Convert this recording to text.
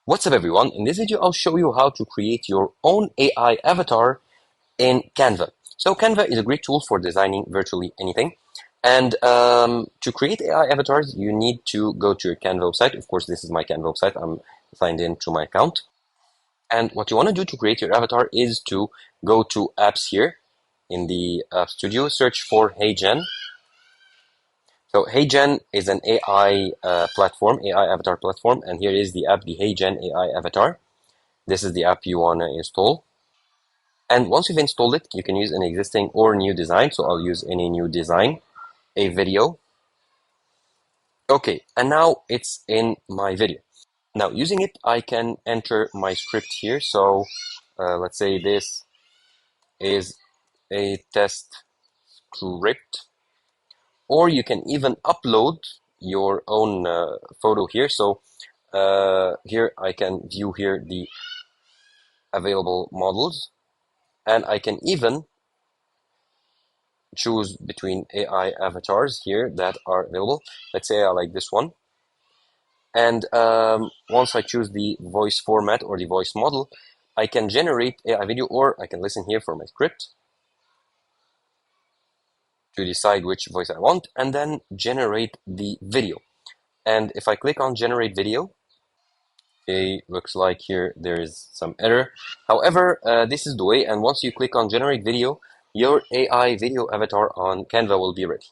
What's up everyone? In this video I'll show you how to create your own AI avatar in Canva. So Canva is a great tool for designing virtually anything. And to create AI avatars, you need to go to your Canva website. Of course, this is my Canva website. I'm signed in to my account. And what you want to do to create your avatar is to go to apps here in the App Studio, search for HeyGen. So HeyGen is an AI platform, AI avatar platform, and here is the app, the HeyGen AI avatar. This is the app you want to install. And once you've installed it, you can use an existing or new design. So I'll use any new design, a video. Okay, and now it's in my video. Now using it, I can enter my script here. So let's say this is a test script, or you can even upload your own photo here. So here I can view here the available models, and I can even choose between AI avatars here that are available. Let's say I like this one. And once I choose the voice format or the voice model, I can generate AI video, or I can listen here for my script to decide which voice I want, and then generate the video. And if I click on generate video, okay, looks like here there is some error. However, this is the way, and once you click on generate video, your AI video avatar on Canva will be ready.